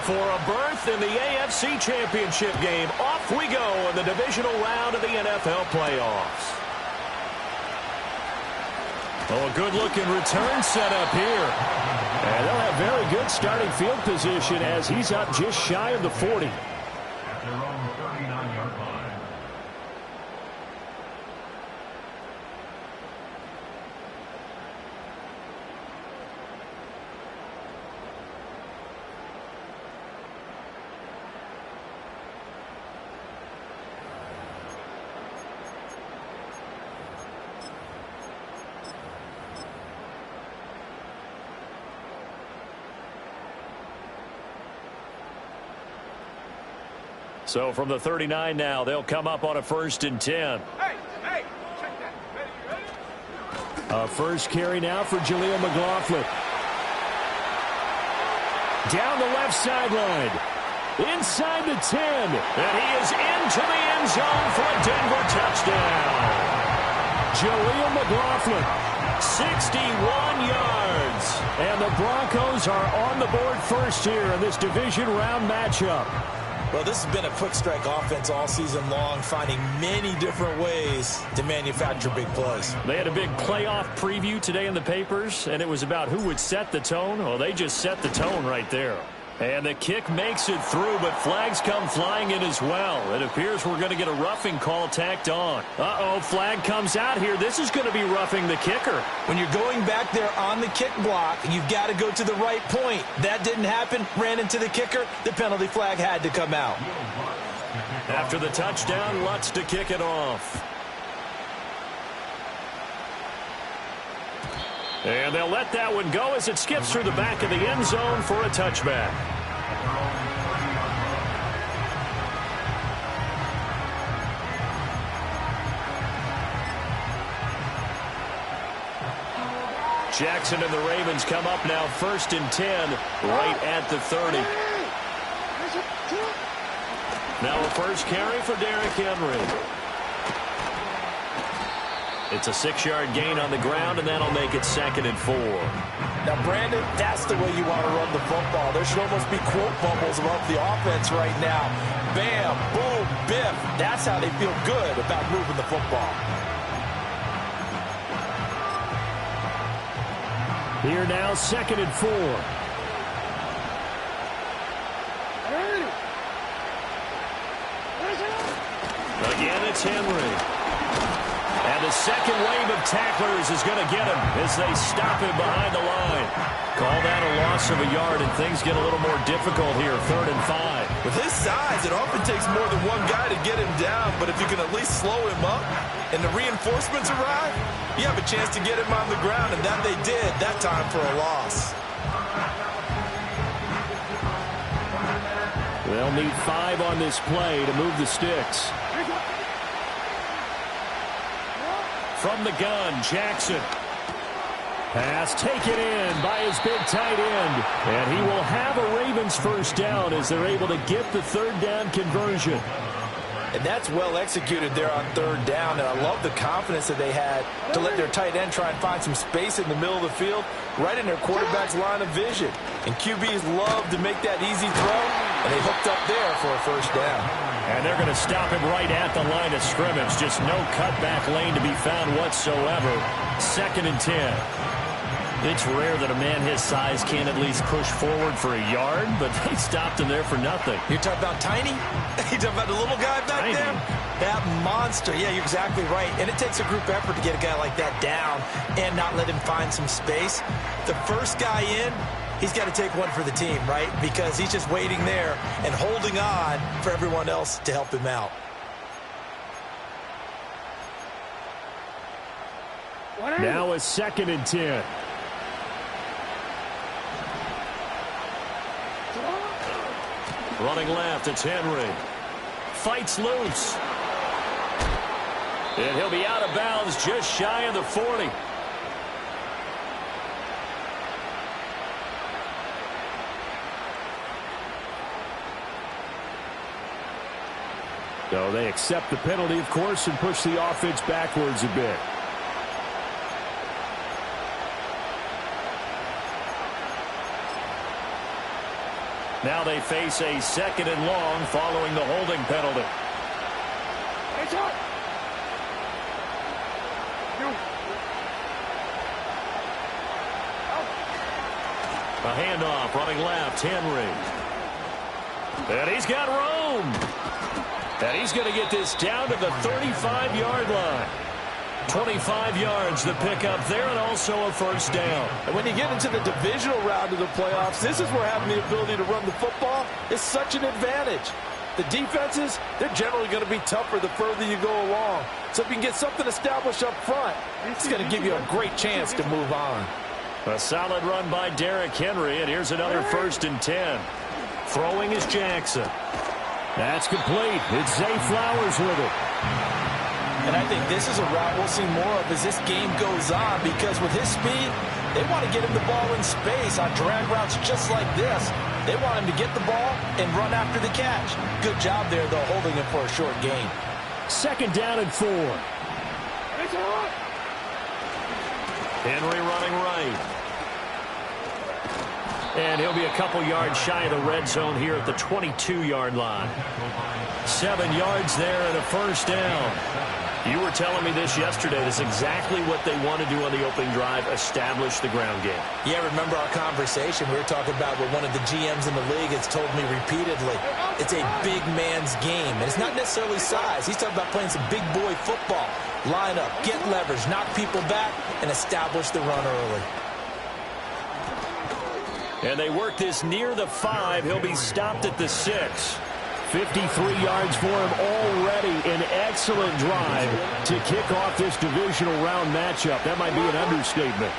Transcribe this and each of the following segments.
For a berth in the AFC Championship game, off we go in the divisional round of the NFL playoffs. Oh, a good-looking return set up here. And they'll have very good starting field position as he's up just shy of the 40. At their own 39-yard line. So from the 39 now, they'll come up on a 1st and 10. Hey, check that. Ready? A first carry now for Jaleel McLaughlin. Down the left sideline. Inside the 10. And he is into the end zone for a Denver touchdown. Jaleel McLaughlin, 61 yards. And the Broncos are on the board first here in this division round matchup. Well, this has been a quick strike offense all season long, finding many different ways to manufacture big plays. They had a big playoff preview today in the papers, and it was about who would set the tone. Well, they just set the tone right there. And the kick makes it through, but flags come flying in as well. It appears we're going to get a roughing call tacked on. Uh-oh, flag comes out here. This is going to be roughing the kicker. When you're going back there on the kick block, you've got to go to the right point. That didn't happen. Ran into the kicker. The penalty flag had to come out. After the touchdown, Lutz to kick it off. And they'll let that one go as it skips through the back of the end zone for a touchback. Jackson and the Ravens come up now 1st and 10 right at the 30. Now a first carry for Derrick Henry. It's a 6-yard gain on the ground, and that'll make it 2nd and 4. Now, Brandon, that's the way you want to run the football. There should almost be quote bubbles about the offense right now. Bam, boom, biff. That's how they feel good about moving the football. Here now, 2nd and 4. Again, it's Henry. And the second wave of tacklers is going to get him as they stop him behind the line. Call that a loss of a yard, and things get a little more difficult here, 3rd and 5. With his size, it often takes more than one guy to get him down, but if you can at least slow him up and the reinforcements arrive, you have a chance to get him on the ground, and that they did that time for a loss. They'll need 5 on this play to move the sticks. From the gun, Jackson. Pass taken in by his big tight end. And he will have a Ravens first down as they're able to get the 3rd down conversion. And that's well executed there on 3rd down. And I love the confidence that they had to let their tight end try and find some space in the middle of the field, right in their quarterback's line of vision. And QBs love to make that easy throw, and they hooked up there for a first down. And they're going to stop him right at the line of scrimmage. Just no cutback lane to be found whatsoever. 2nd and 10. It's rare that a man his size can't at least push forward for a yard, but they stopped him there for nothing. You're talking about tiny? You're talking about the little guy back Tiny. there? That monster. Yeah, you're exactly right. And it takes a group effort to get a guy like that down and not let him find some space. The first guy in, he's got to take one for the team, right? Because he's just waiting there and holding on for everyone else to help him out. Now a 2nd and 10. Running left, it's Henry. Fights loose. And he'll be out of bounds just shy of the 40. So they accept the penalty, of course, and push the offense backwards a bit. Now they face a 2nd and long following the holding penalty. A handoff, running left, Henry. And he's got room. And he's going to get this down to the 35-yard line. 25 yards the pickup there, and also a first down. And when you get into the divisional round of the playoffs, this is where having the ability to run the football is such an advantage. The defenses, they're generally going to be tougher the further you go along. So if you can get something established up front, it's going to give you a great chance to move on. A solid run by Derrick Henry, and here's another 1st and 10. Throwing is Jackson. That's complete. It's Zay Flowers with it. And I think this is a route we'll see more of as this game goes on, because with his speed, they want to get him the ball in space on drag routes just like this. They want him to get the ball and run after the catch. Good job there, though, holding him for a short gain. 2nd down and 4. Henry running right. And he'll be a couple yards shy of the red zone here at the 22-yard line. 7 yards there and a first down. You were telling me this yesterday. This is exactly what they want to do on the opening drive, establish the ground game. Yeah, remember our conversation? We were talking about what one of the GMs in the league has told me repeatedly. It's a big man's game, and it's not necessarily size. He's talking about playing some big boy football. Line up, get leverage, knock people back, and establish the run early. And they work this near the 5. He'll be stopped at the 6. 53 yards for him already. An excellent drive to kick off this divisional round matchup. That might be an understatement.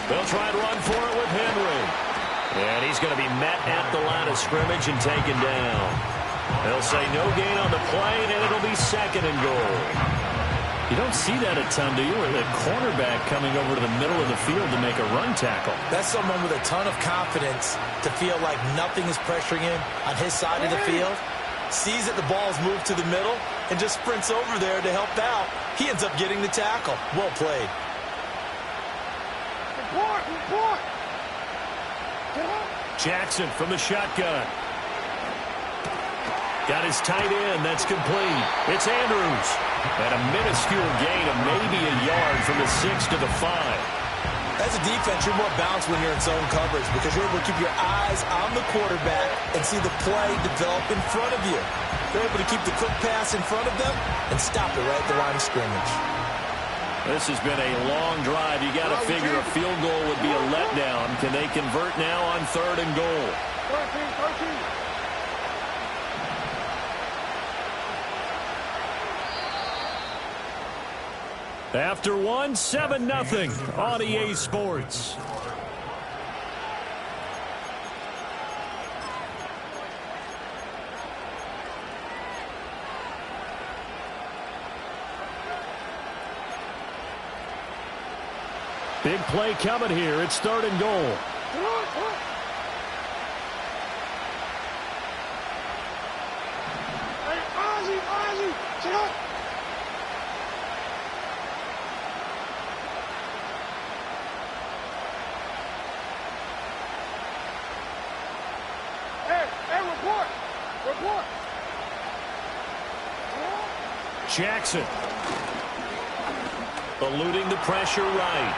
They'll try to run for it with Henry. And he's going to be met at the line of scrimmage and taken down. They'll say no gain on the play, and it'll be 2nd and goal. You don't see that a ton, do you? Where the cornerback coming over to the middle of the field to make a run tackle. That's someone with a ton of confidence to feel like nothing is pressuring him on his side of the field. Sees that the ball's moved to the middle and just sprints over there to help out. He ends up getting the tackle. Well played. Jackson from the shotgun. Got his tight end. That's complete. It's Andrews. And a minuscule gain of maybe a yard from the 6 to the 5. As a defense, you're more balanced when you're in zone coverage because you're able to keep your eyes on the quarterback and see the play develop in front of you. They're able to keep the quick pass in front of them and stop it right at the line of scrimmage. This has been a long drive. You got to figure a field goal would be a letdown. Can they convert now on 3rd and goal? 13. After 1, 7-0 on EA Sports. Big play coming here. It's 3rd and goal. Jackson eluding the pressure right.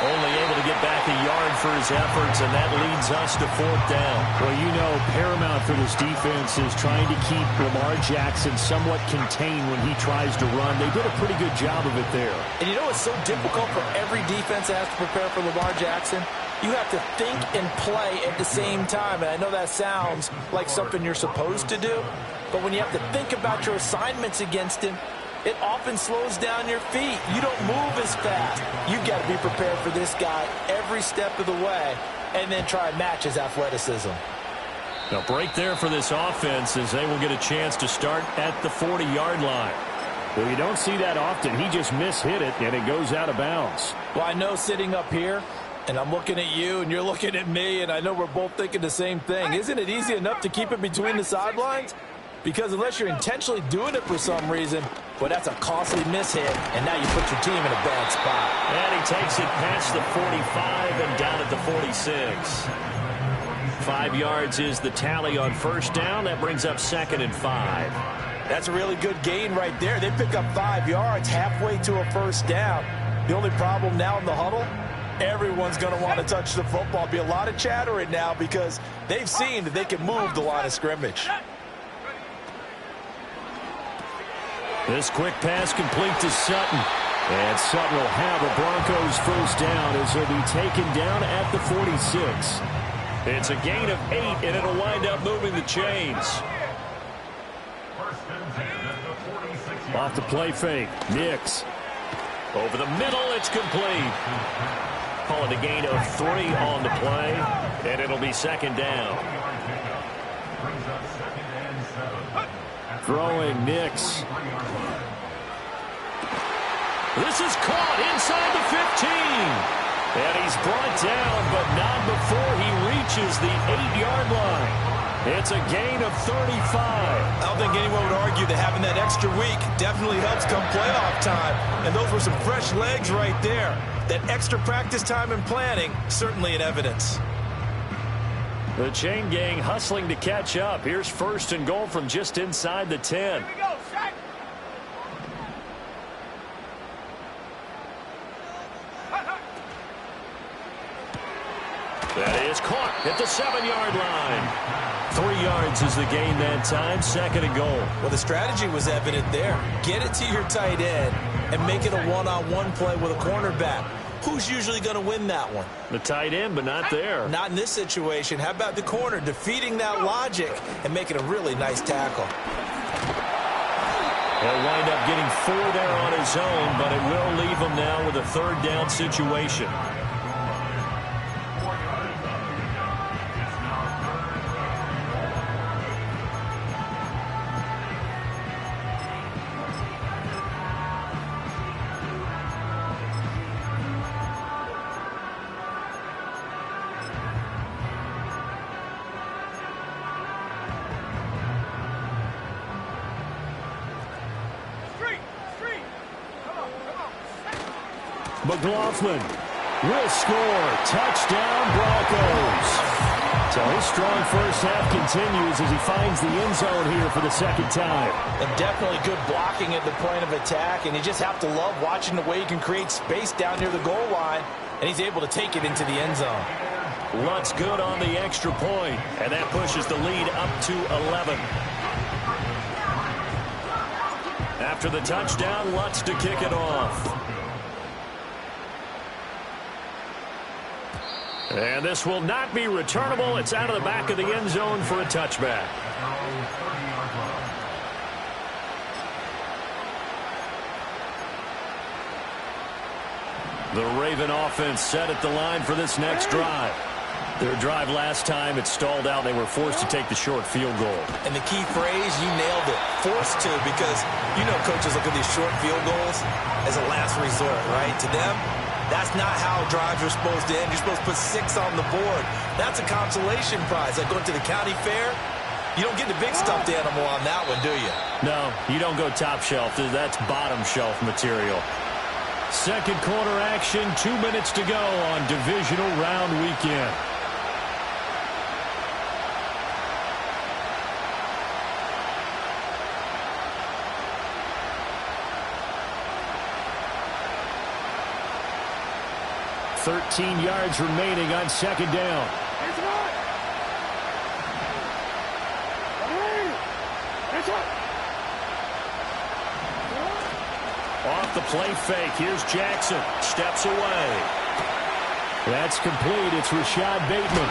Only able to get back a yard for his efforts, and that leads us to 4th down. Well, you know, paramount for this defense is trying to keep Lamar Jackson somewhat contained when he tries to run. They did a pretty good job of it there. And you know it's so difficult for every defense that has to prepare for Lamar Jackson? You have to think and play at the same time. And I know that sounds like something you're supposed to do, but when you have to think about your assignments against him, it often slows down your feet. You don't move as fast. You've got to be prepared for this guy every step of the way and then try and match his athleticism. A break there for this offense as they will get a chance to start at the 40-yard line. Well, you don't see that often. He just mishit it, and it goes out of bounds. Well, I know sitting up here, and I'm looking at you, and you're looking at me, and I know we're both thinking the same thing. Isn't it easy enough to keep it between the sidelines? Because unless you're intentionally doing it for some reason, well, that's a costly mishit, and now you put your team in a bad spot. And he takes it past the 45 and down at the 46. 5 yards is the tally on first down. That brings up 2nd and 5. That's a really good gain right there. They pick up 5 yards halfway to a first down. The only problem now in the huddle, everyone's going to want to touch the football. Be a lot of chatter right now because they've seen that they can move the line of scrimmage. This quick pass complete to Sutton. And Sutton will have a Broncos first down as he'll be taken down at the 46. It's a gain of 8, and it'll wind up moving the chains. Off the play fake. Nix. Over the middle, it's complete. Call it a gain of 3 on the play, and it'll be 2nd down. Throwing Nix. This is caught inside the 15. And he's brought down, but not before he reaches the 8-yard line. It's a gain of 35. I don't think anyone would argue that having that extra week definitely helps come playoff time. And those were some fresh legs right there. That extra practice time and planning, certainly in evidence. The chain gang hustling to catch up. Here's 1st and goal from just inside the 10. Here we go, Shaq. That is caught at the 7-yard line. 3 yards is the gain that time. 2nd and goal. Well, the strategy was evident there. Get it to your tight end and make it a one-on-one play with a cornerback. Who's usually going to win that one? The tight end, but not there. Not in this situation. How about the corner defeating that logic and making a really nice tackle? He'll wind up getting 4 there on his own, but it will leave him now with a 3rd down situation. McLaughlin will score. Touchdown, Broncos. So his strong first half continues as he finds the end zone here for the 2nd time. And definitely good blocking at the point of attack, and you just have to love watching the way he can create space down near the goal line, and he's able to take it into the end zone. Lutz good on the extra point, and that pushes the lead up to 11. After the touchdown, Lutz to kick it off. And this will not be returnable. It's out of the back of the end zone for a touchback. The Raven offense set at the line for this next drive. Their drive last time, it stalled out. They were forced to take the short field goal. And the key phrase, you nailed it. Forced to, because you know coaches look at these short field goals as a last resort, right? To them, that's not how drives are supposed to end. You're supposed to put 6 on the board. That's a consolation prize. Like going to the county fair, you don't get the big stuffed animal on that one, do you? No, you don't go top shelf. That's bottom shelf material. 2nd quarter action, 2 minutes to go on divisional round weekend. $13 yards remaining on 2nd down. Off the play fake. Here's Jackson. Steps away. That's complete. It's Rashad Bateman.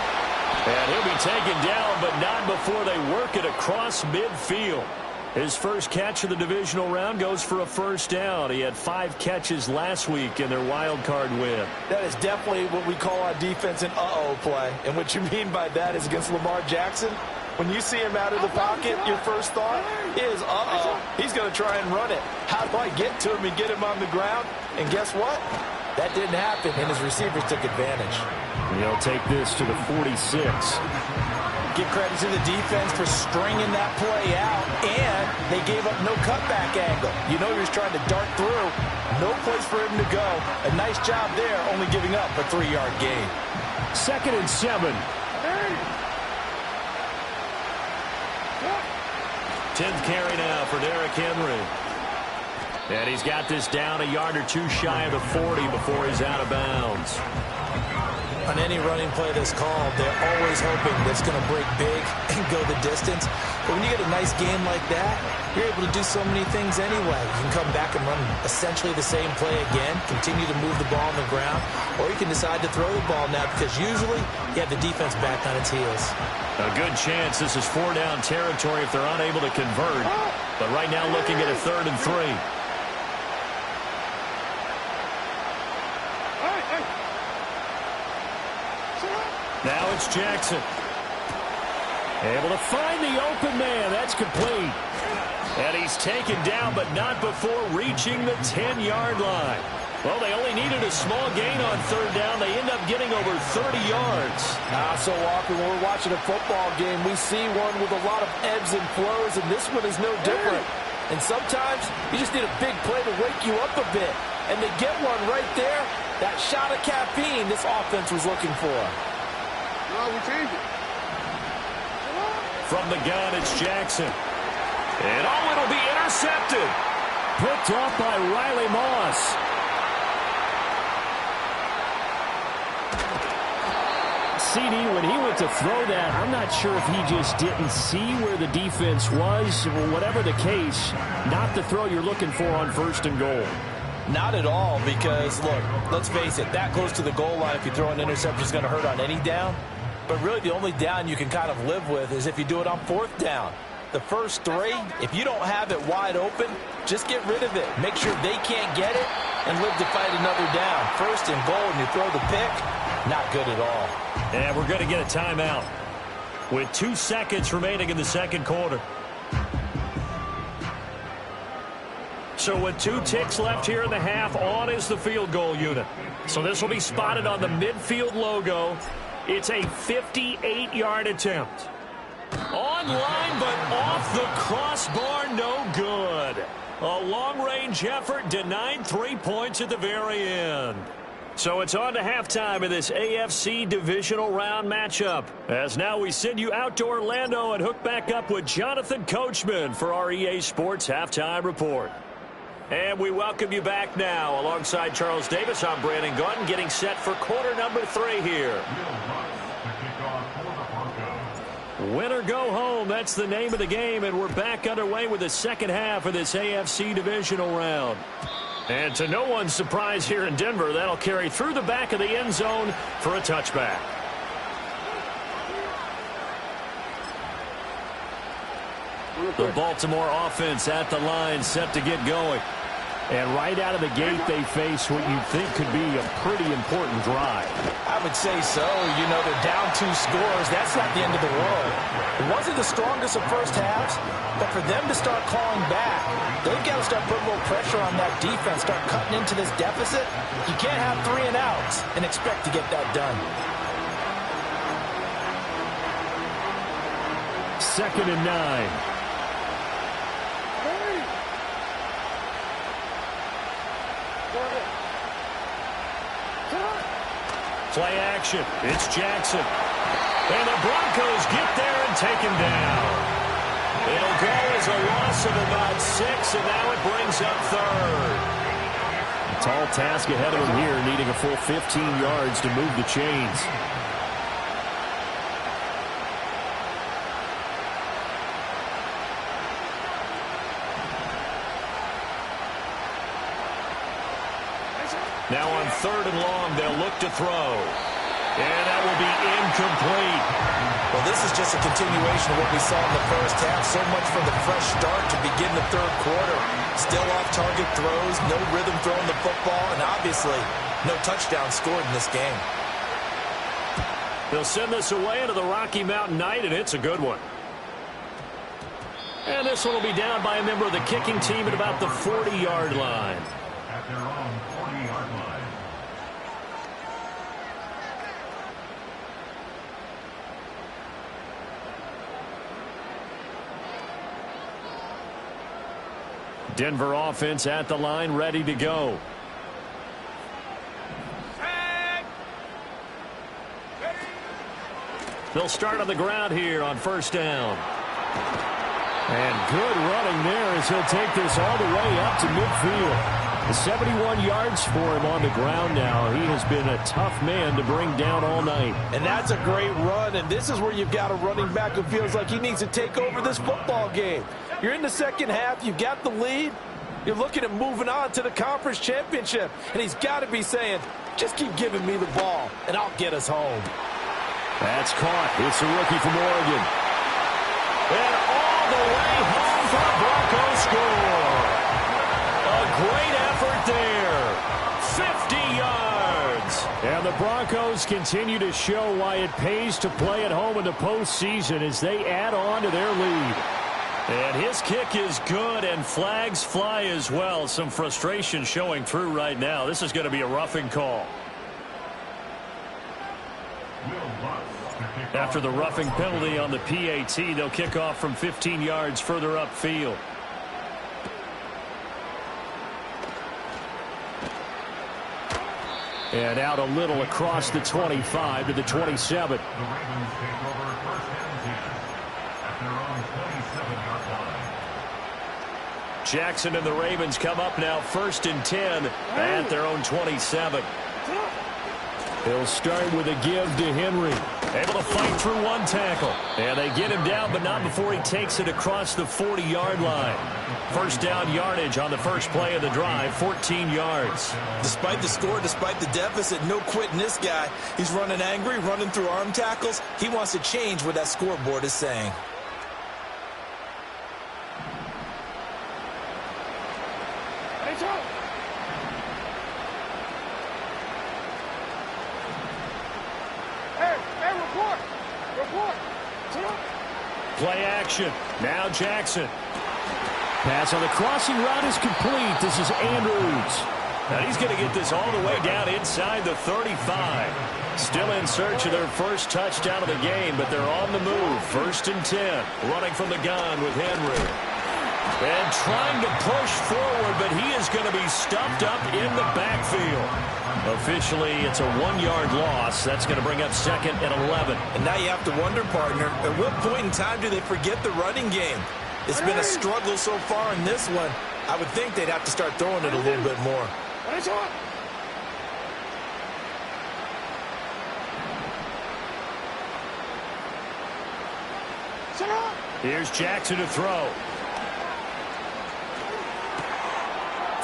And he'll be taken down, but not before they work it across midfield. His first catch of the divisional round goes for a first down. He had 5 catches last week in their wild card win. That is definitely what we call our defense an uh-oh play. And what you mean by that is against Lamar Jackson, when you see him out of the pocket, your first thought is, uh-oh, he's going to try and run it. How do I get to him and get him on the ground? And guess what? That didn't happen, and his receivers took advantage. He'll take this to the 46. Give credit to the defense for stringing that play out, and they gave up no cutback angle. You know he was trying to dart through. No place for him to go. A nice job there, only giving up a 3-yard gain. 2nd and 7. 10th carry now for Derrick Henry. And he's got this down a yard or two shy of the 40 before he's out of bounds. On any running play that's called, they're always hoping that's going to break big and go the distance. But when you get a nice game like that, you're able to do so many things anyway. You can come back and run essentially the same play again, continue to move the ball on the ground, or you can decide to throw the ball now because usually you have the defense back on its heels. A good chance this is 4-down territory if they're unable to convert. But right now looking at a 3rd and 3. Now it's Jackson. Able to find the open man. That's complete. And he's taken down, but not before reaching the 10-yard line. Well, they only needed a small gain on 3rd down. They end up getting over 30 yards. So often when we're watching a football game, we see one with a lot of ebbs and flows, and this one is no different. And sometimes you just need a big play to wake you up a bit. And they get one right there. That shot of caffeine this offense was looking for. We changed it. From the gun, it's Jackson. And it'll be intercepted. Picked off by Riley Moss. CD, when he went to throw that, I'm not sure if he just didn't see where the defense was. Whatever the case, not the throw you're looking for on 1st and goal. Not at all, because, look, let's face it, that close to the goal line, if you throw an interception, is going to hurt on any down. But really, the only down you can kind of live with is if you do it on 4th down. The first 3, if you don't have it wide open, just get rid of it. Make sure they can't get it and live to fight another down. 1st and goal, and you throw the pick, not good at all. And we're going to get a timeout with 2 seconds remaining in the 2nd quarter. So with 2 ticks left here in the half, on is the field goal unit. So this will be spotted on the midfield logo. It's a 58-yard attempt. Online, but off the crossbar, no good. A long-range effort denied 3 points at the very end. So it's on to halftime in this AFC divisional round matchup. As now we send you out to Orlando and hook back up with Jonathan Coachman for our EA Sports Halftime Report. And we welcome you back now. Alongside Charles Davis, I'm Brandon Gunn, getting set for quarter number 3 here. Win or go home, that's the name of the game, and we're back underway with the second half of this AFC divisional round. And to no one's surprise here in Denver, that'll carry through the back of the end zone for a touchback. The Baltimore offense at the line, set to get going. And right out of the gate, they face what you think could be a pretty important drive. I would say so. You know, they're down 2 scores. That's not the end of the world. It wasn't the strongest of first halves, but for them to start clawing back, they've got to start putting a little pressure on that defense, start cutting into this deficit. You can't have 3 and outs and expect to get that done. 2nd and 9. Play action. It's Jackson. And the Broncos get there and take him down. It'll go as a loss of about 6, and now it brings up 3rd. A tall task ahead of him here, needing a full 15 yards to move the chains. Now on 3rd and long, they'll look to throw. And that will be incomplete. Well, this is just a continuation of what we saw in the first half. So much for the fresh start to begin the 3rd quarter. Still off-target throws, no rhythm throwing the football, and obviously no touchdown scored in this game. They'll send this away into the Rocky Mountain night, and it's a good one. And this one will be down by a member of the kicking team at about the 40-yard line. At their own 40-yard line. Denver offense at the line, ready to go. They'll start on the ground here on first down. And good running there as he'll take this all the way up to midfield. 71 yards for him on the ground now. He has been a tough man to bring down all night. And that's a great run, and this is where you've got a running back who feels like he needs to take over this football game. You're in the second half, you've got the lead, you're looking at moving on to the conference championship, and he's got to be saying, just keep giving me the ball, and I'll get us home. That's caught. It's a rookie from Oregon. And all the way home for a Broncos score. A great effort there. 50 yards. And the Broncos continue to show why it pays to play at home in the postseason as they add on to their lead. And his kick is good, and flags fly as well. Some frustration showing through right now. This is going to be a roughing call. After the roughing penalty on the PAT, they'll kick off from 15 yards further upfield. And out a little across the 25 to the 27. The Ravens take over first and 10 at their own 27-yard line. Jackson and the Ravens come up now first and 10 at their own 27. He'll start with a give to Henry. Able to fight through one tackle. And they get him down, but not before he takes it across the 40-yard line. First down yardage on the first play of the drive, 14 yards. Despite the score, despite the deficit, no quitting this guy. He's running angry, running through arm tackles. He wants to change what that scoreboard is saying. Play action. Now Jackson. Pass on the crossing route is complete. This is Andrews. Now he's going to get this all the way down inside the 35. Still in search of their first touchdown of the game, but they're on the move. First and 10. Running from the gun with Henry. And trying to push forward, but he is going to be stuffed up in the backfield. Officially, it's a 1-yard loss. That's going to bring up second and 11. And now you have to wonder, partner, at what point in time do they forget the running game? It's been a struggle so far in this one. I would think they'd have to start throwing it a little bit more. Here's Jackson to throw.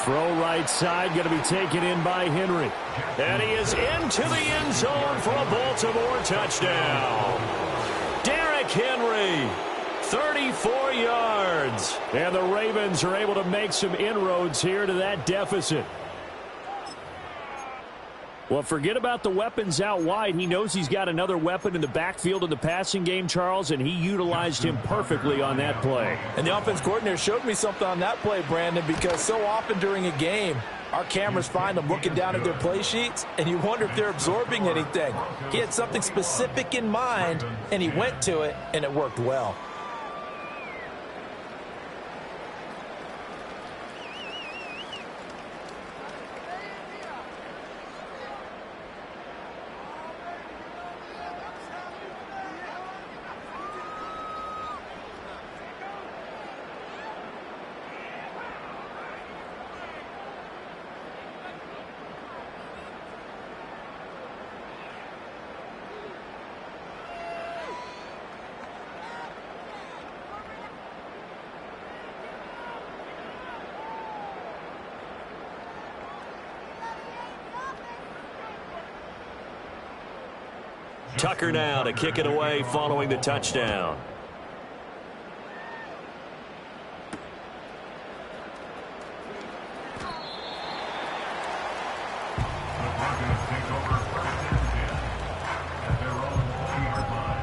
Throw right side, going to be taken in by Henry. And he is into the end zone for a Baltimore touchdown. Derrick Henry, 34 yards. And the Ravens are able to make some inroads here to that deficit. Well, forget about the weapons out wide. He knows he's got another weapon in the backfield in the passing game, Charles, and he utilized him perfectly on that play. And the offense coordinator showed me something on that play, Brandon, because so often during a game, our cameras find them looking down at their play sheets, and you wonder if they're absorbing anything. He had something specific in mind, and he went to it, and it worked well. Tucker now to kick it away following the touchdown. The Broncos take over first and 10 at their own 20-yard line.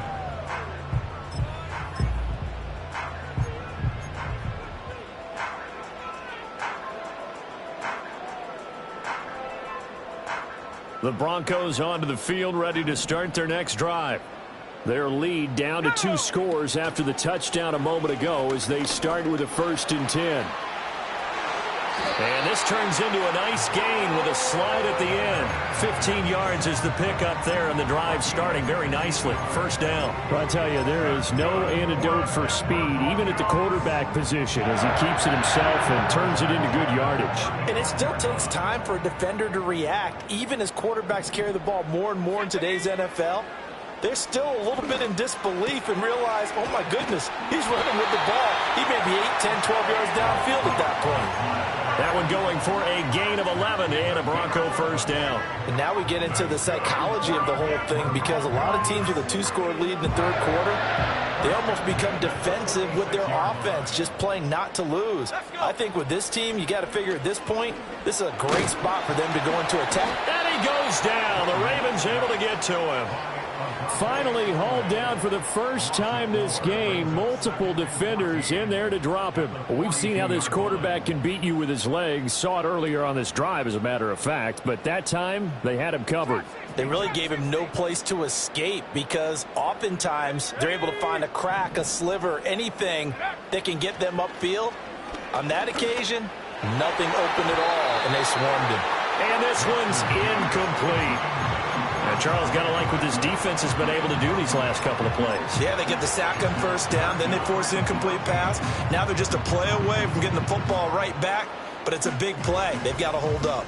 The Broncos onto the field, ready to start their next drive. Their lead down to 2 scores after the touchdown a moment ago as they start with a first and 10. And this turns into a nice gain with a slide at the end. 15 yards is the pickup there, and the drive starting very nicely. First down. Well, I tell you, there is no antidote for speed, even at the quarterback position, as he keeps it himself and turns it into good yardage. And it still takes time for a defender to react, even as quarterbacks carry the ball more and more in today's NFL. They're still a little bit in disbelief and realize, oh, my goodness, he's running with the ball. He may be 8, 10, 12 yards downfield at that point. That one going for a gain of 11 and a Bronco first down. And now we get into the psychology of the whole thing, because a lot of teams with a 2-score lead in the third quarter, they almost become defensive with their offense, just playing not to lose. I think with this team, you got to figure at this point, this is a great spot for them to go into attack. And he goes down. The Ravens able to get to him. Finally hauled down for the first time this game. Multiple defenders in there to drop him. We've seen how this quarterback can beat you with his legs. Saw it earlier on this drive, as a matter of fact. But that time, they had him covered. They really gave him no place to escape, because oftentimes they're able to find a crack, a sliver, anything that can get them upfield. On that occasion, nothing open at all, and they swarmed him. And this one's incomplete. And Charles, got to like what this defense has been able to do these last couple of plays. Yeah, they get the sack on first down, then they force the incomplete pass. Now they're just a play away from getting the football right back, but it's a big play. They've got to hold up.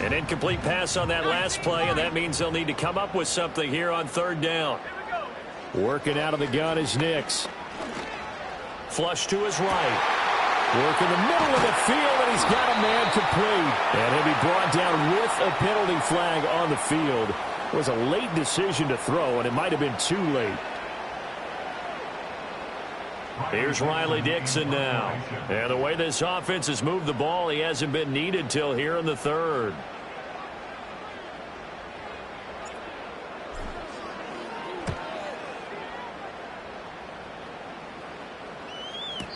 An incomplete pass on that last play, and that means they'll need to come up with something here on third down. Working out of the gun is Nix. Flush to his right. Work in the middle of the field, and he's got a man complete. And he'll be brought down with a penalty flag on the field. It was a late decision to throw, and it might have been too late. Here's Riley Dixon now. And the way this offense has moved the ball, he hasn't been needed till here in the third.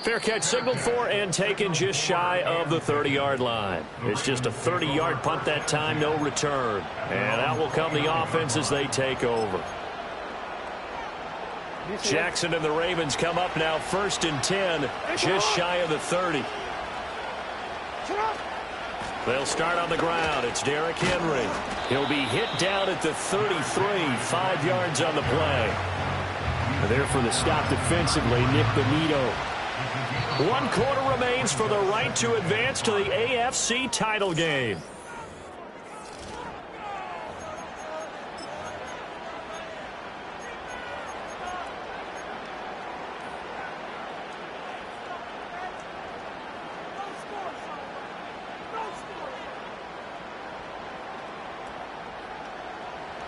Fair catch signaled for and taken just shy of the 30-yard line. It's just a 30-yard punt that time, no return. And out will come the offense as they take over. Jackson and the Ravens come up now 1st and 10, just shy of the 30. They'll start on the ground. It's Derrick Henry. He'll be hit down at the 33, 5 yards on the play. There for the stop defensively, Nick Benito. 1 quarter remains for the right to advance to the AFC title game.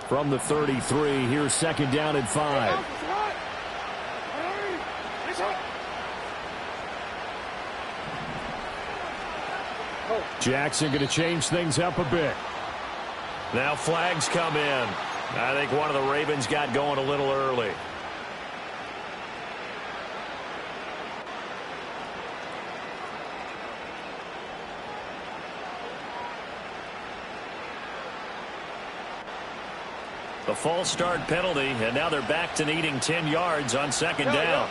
From the 33, here's 2nd down and 5. Jackson going to change things up a bit. Now flags come in. I think one of the Ravens got going a little early. The false start penalty, and now they're back to needing 10 yards on 2nd down.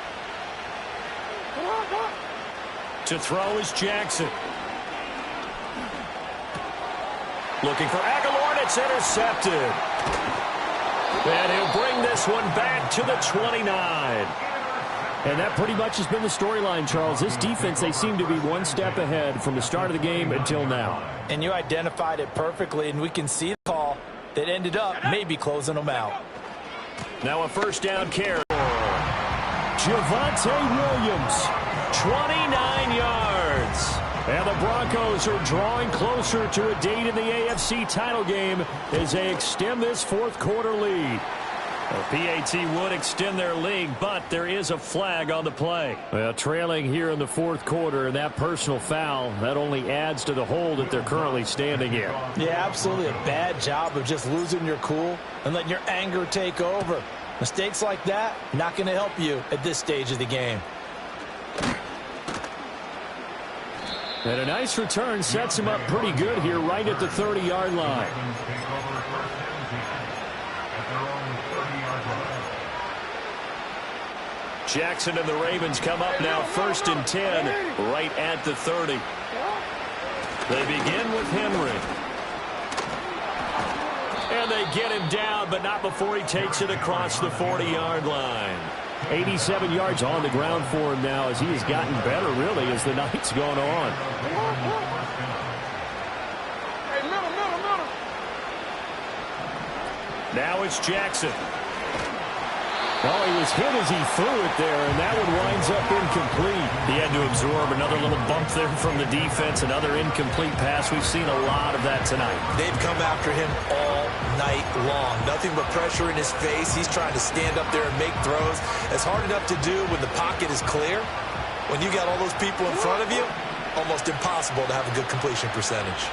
To throw is Jackson. Looking for Aguilar, and it's intercepted. And he'll bring this one back to the 29. And that pretty much has been the storyline, Charles. This defense, they seem to be one step ahead from the start of the game until now. And you identified it perfectly, and we can see the call that ended up maybe closing them out. Now a 1st down carry. Javonte Williams, 29 yards. And the Broncos are drawing closer to a date in the AFC title game as they extend this 4th quarter lead. The PAT would extend their lead, but there is a flag on the play. Well, trailing here in the 4th quarter, and that personal foul, that only adds to the hole that they're currently standing in. Yeah, absolutely a bad job of just losing your cool and letting your anger take over. Mistakes like that, not going to help you at this stage of the game. And a nice return sets him up pretty good here right at the 30-yard line. Jackson and the Ravens come up now 1st and 10 right at the 30. They begin with Henry. And they get him down, but not before he takes it across the 40-yard line. 87 yards on the ground for him now as he has gotten better, really, as the night's gone on. Now it's Jackson. Well, he was hit as he threw it there, and that one winds up incomplete. He had to absorb another little bump there from the defense, another incomplete pass. We've seen a lot of that tonight. They've come after him all night long. Nothing but pressure in his face. He's trying to stand up there and make throws. It's hard enough to do when the pocket is clear. When you got all those people in front of you, almost impossible to have a good completion percentage.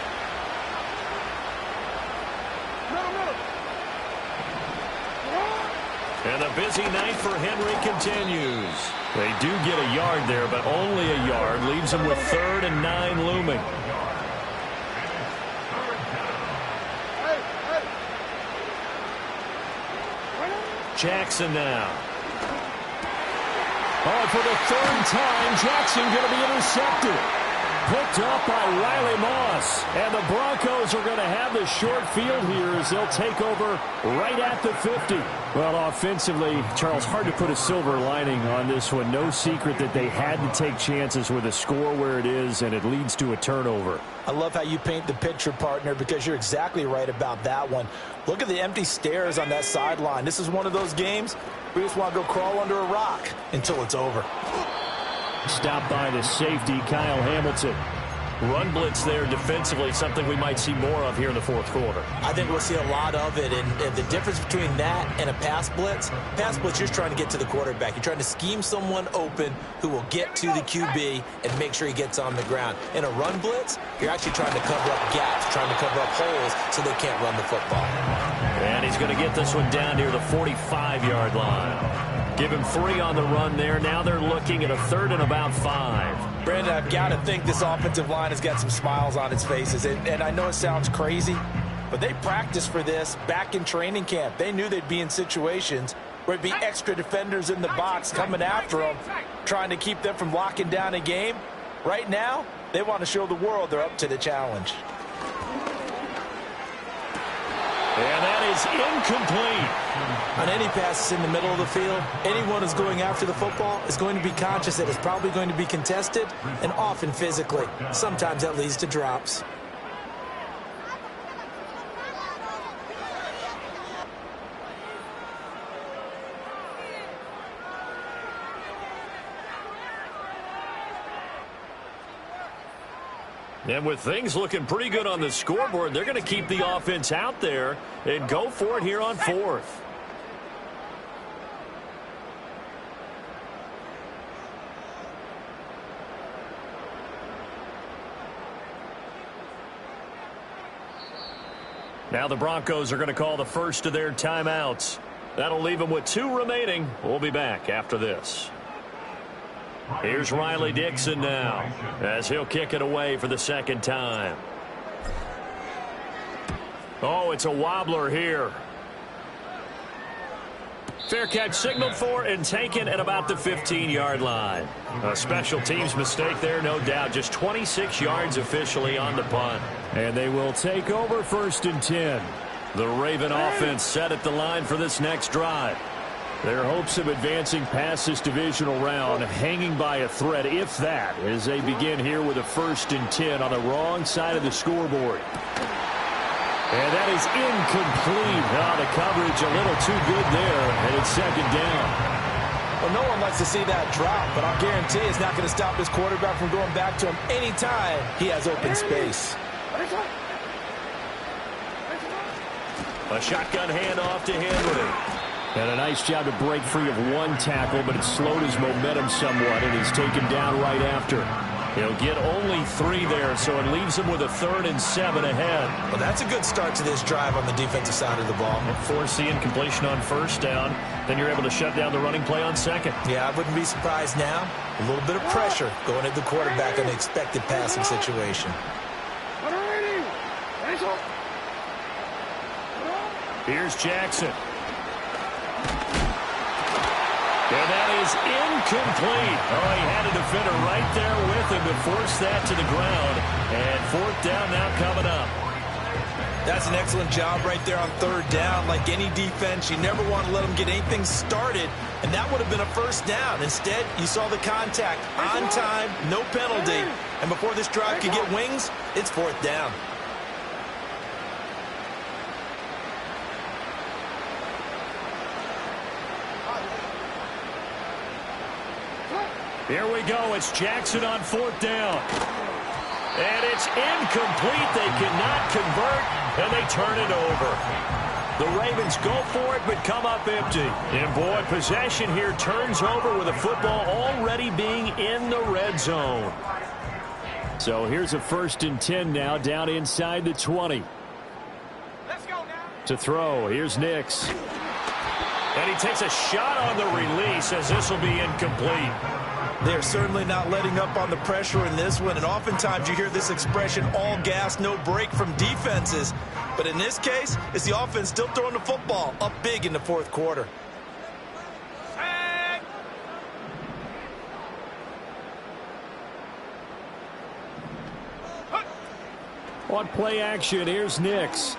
And the busy night for Henry continues. They do get a yard there, but only a yard. Leaves them with 3rd and 9 looming. Jackson now. Oh, for the 3rd time, Jackson going to be intercepted. Picked up by Riley Moss. And the Broncos are going to have the short field here as they'll take over right at the 50. Well, offensively, Charles, hard to put a silver lining on this one. No secret that they had to take chances with a score where it is, and it leads to a turnover. I love how you paint the picture, partner, because you're exactly right about that one. Look at the empty stairs on that sideline. This is one of those games where you just want to go crawl under a rock until it's over. Stopped by the safety, Kyle Hamilton. Run blitz there defensively, something we might see more of here in the 4th quarter. I think we'll see a lot of it, and the difference between that and a pass blitz, you're trying to get to the quarterback. You're trying to scheme someone open who will get to the QB and make sure he gets on the ground. In a run blitz, you're actually trying to cover up gaps, trying to cover up holes so they can't run the football. And he's going to get this one down near the 45-yard line. Give him 3 on the run there. Now they're looking at a 3rd and about 5. Brandon, I've got to think this offensive line has got some smiles on its faces. And I know it sounds crazy, but they practiced for this back in training camp. They knew they'd be in situations where it'd be extra defenders in the box coming after them, trying to keep them from locking down a game. Right now, they want to show the world they're up to the challenge. And that is incomplete. On any passes in the middle of the field, anyone who's going after the football is going to be conscious that it's probably going to be contested and often physically. Sometimes that leads to drops. And with things looking pretty good on the scoreboard, they're going to keep the offense out there and go for it here on 4th. Now the Broncos are going to call the first of their timeouts. That'll leave them with 2 remaining. We'll be back after this. Here's Riley Dixon now as he'll kick it away for the 2nd time. Oh, it's a wobbler here. Fair catch signaled for and taken at about the 15-yard line. A special teams mistake there, no doubt. Just 26 yards officially on the punt. And they will take over 1st and 10. The Raven offense set at the line for this next drive. Their hopes of advancing past this divisional round hanging by a thread, if that, as they begin here with a 1st and 10 on the wrong side of the scoreboard. And that is incomplete. Oh, the coverage a little too good there, and it's 2nd down. Well, no one likes to see that drop, but I'll guarantee it's not going to stop his quarterback from going back to him anytime he has open space. A shotgun handoff to Henry. And a nice job to break free of one tackle, but it slowed his momentum somewhat, and he's taken down right after. He'll get only 3 there, so it leaves him with a 3rd and 7 ahead. Well, that's a good start to this drive on the defensive side of the ball. Force the incompletion on 1st down. Then you're able to shut down the running play on 2nd. Yeah, I wouldn't be surprised now. A little bit of pressure going at the quarterback in an expected passing situation. Here's Jackson. And that is incomplete. Oh, he had a defender right there with him to force that to the ground. And fourth down now coming up. That's an excellent job right there on third down. Like any defense, you never want to let them get anything started, and that would have been a first down. Instead, you saw the contact on time, no penalty, and before this drive could get wings, it's fourth down. Here we go. It's Jackson on fourth down. And it's incomplete. They cannot convert, and they turn it over. The Ravens go for it, but come up empty. And, boy, possession here turns over with the football already being in the red zone. So here's a 1st and 10 now, down inside the 20. Let's go now. To throw, here's Nix. And he takes a shot on the release as this will be incomplete. They're certainly not letting up on the pressure in this one, and oftentimes you hear this expression, all gas, no break from defenses. But in this case, it's the offense still throwing the football up big in the fourth quarter. On play action, here's Nix.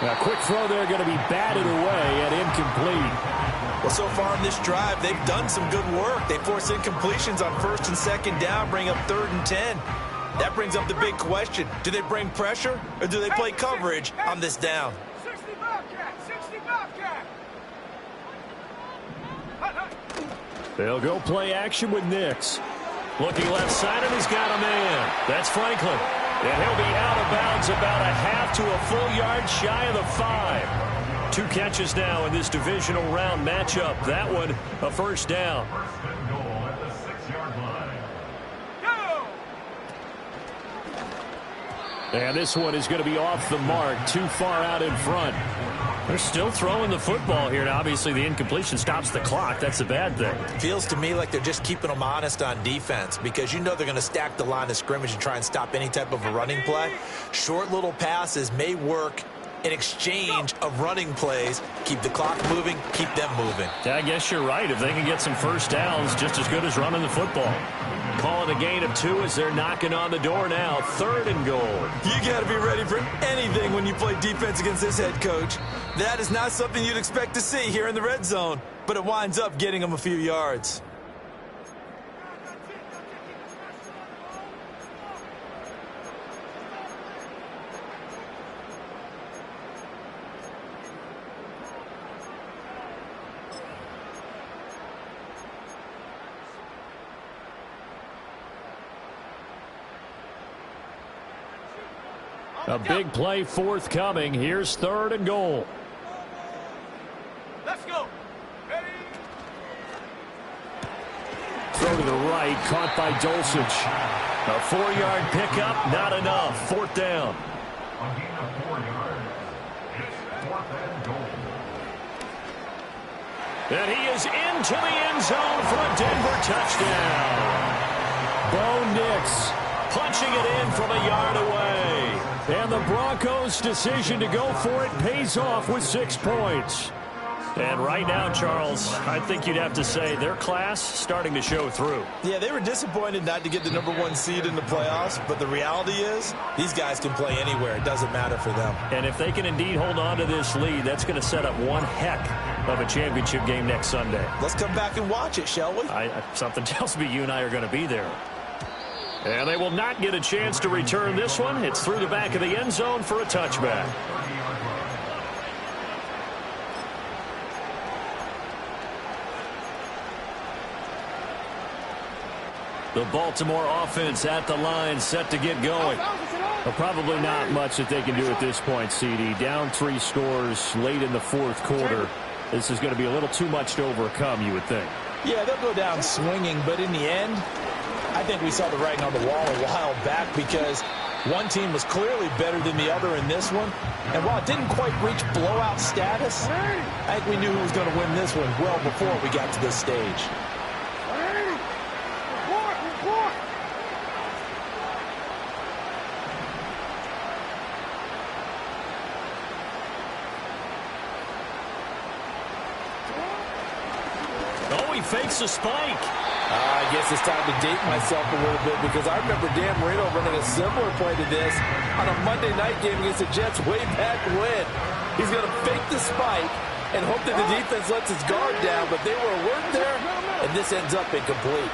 A quick throw there going to be batted away and incomplete. Well, so far in this drive, they've done some good work. They force incompletions on 1st and 2nd down, bring up 3rd and 10. That brings up the big question. Do they bring pressure or do they play coverage on this down? 60 Bobcat, 60 Bobcat. They'll go play action with Nix. Looking left side, and he's got a man. That's Franklin. And he'll be out of bounds about a half to a full yard shy of the 5. 2 catches now in this divisional round matchup. That one, a first down. First and goal at the 6-yard line. Go! And this one is going to be off the mark, too far out in front. They're still throwing the football here, and obviously the incompletion stops the clock. That's a bad thing. Feels to me like they're just keeping them honest on defense because you know they're going to stack the line of scrimmage and try and stop any type of a running play. Short little passes may work in exchange of running plays. Keep the clock moving, keep them moving. Yeah, I guess you're right. If they can get some first downs, just as good as running the football. Calling a gain of 2 as they're knocking on the door now. 3rd and goal. You got to be ready for anything when you play defense against this head coach. That is not something you'd expect to see here in the red zone, but it winds up getting them a few yards. A big play forthcoming. Here's 3rd and goal. Let's go. Ready? Throw to the right, caught by Dulcich. A 4-yard pickup, not enough. 4th down. On gain of 4 yards, it's 4th and goal. And he is into the end zone for a Denver touchdown. Bo Nix punching it in from a yard away. And the Broncos' decision to go for it pays off with 6 points. And right now, Charles, I think you'd have to say their class starting to show through. Yeah, they were disappointed not to get the #1 seed in the playoffs, but the reality is these guys can play anywhere. It doesn't matter for them. And if they can indeed hold on to this lead, that's going to set up one heck of a championship game next Sunday. Let's come back and watch it, shall we? Something tells me you and I are going to be there. And they will not get a chance to return this one. It's through the back of the end zone for a touchback. The Baltimore offense at the line, set to get going. Well, probably not much that they can do at this point, CD. Down 3 scores late in the 4th quarter. This is going to be a little too much to overcome, you would think. Yeah, they'll go down swinging, but in the end, I think we saw the writing on the wall a while back because one team was clearly better than the other in this one. And while it didn't quite reach blowout status, I think we knew who was going to win this one well before we got to this stage. Oh, he fakes a spike. I guess it's time to date myself a little bit because I remember Dan Marino running a similar play to this on a Monday night game against the Jets way back when. He's going to fake the spike and hope that the defense lets his guard down, but they were alert there, and this ends up incomplete.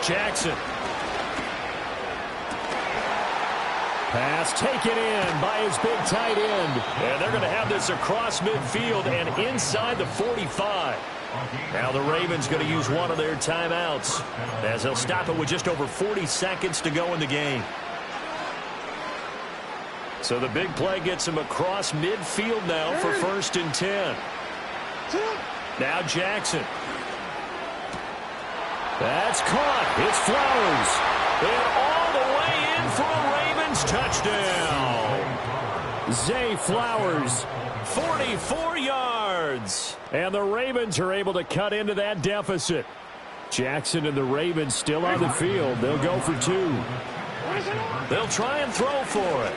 Jackson. Pass taken in by his big tight end. And they're going to have this across midfield and inside the 45. Now the Ravens going to use one of their timeouts as they'll stop it with just over 40 seconds to go in the game. So the big play gets him across midfield now for 1st and 10. Now Jackson. That's caught. It's Flowers. And all the way in for a Ravens touchdown. Zay Flowers, 44 yards. And the Ravens are able to cut into that deficit. Jackson and the Ravens still on the field. They'll go for 2. They'll try and throw for it.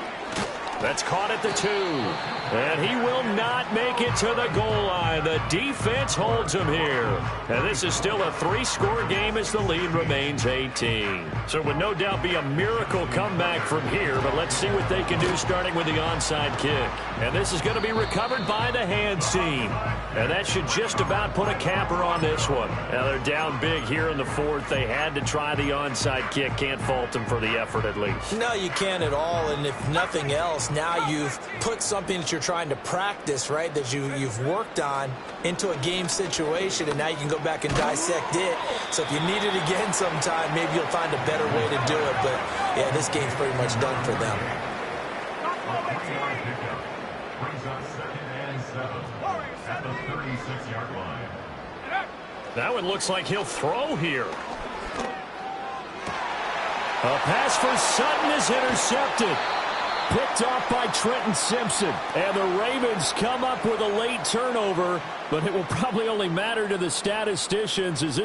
That's caught at the 2. And he will not make it to the goal line. The defense holds him here. And this is still a 3-score game as the lead remains 18. So it would no doubt be a miracle comeback from here, but let's see what they can do starting with the onside kick. And this is going to be recovered by the hands team. And that should just about put a capper on this one. Now they're down big here in the 4th. They had to try the onside kick. Can't fault them for the effort at least. No, you can't at all. And if nothing else, now you've put something that you're trying to practice, right, that you've worked on into a game situation, and now you can go back and dissect it. So if you need it again sometime, maybe you'll find a better way to do it. But, yeah, this game's pretty much done for them. Brings up 2nd and 7 at the 36-yard line. That one looks like he'll throw here. A pass for Sutton is intercepted. Picked off by Trenton Simpson. And the Ravens come up with a late turnover, but it will probably only matter to the statisticians as this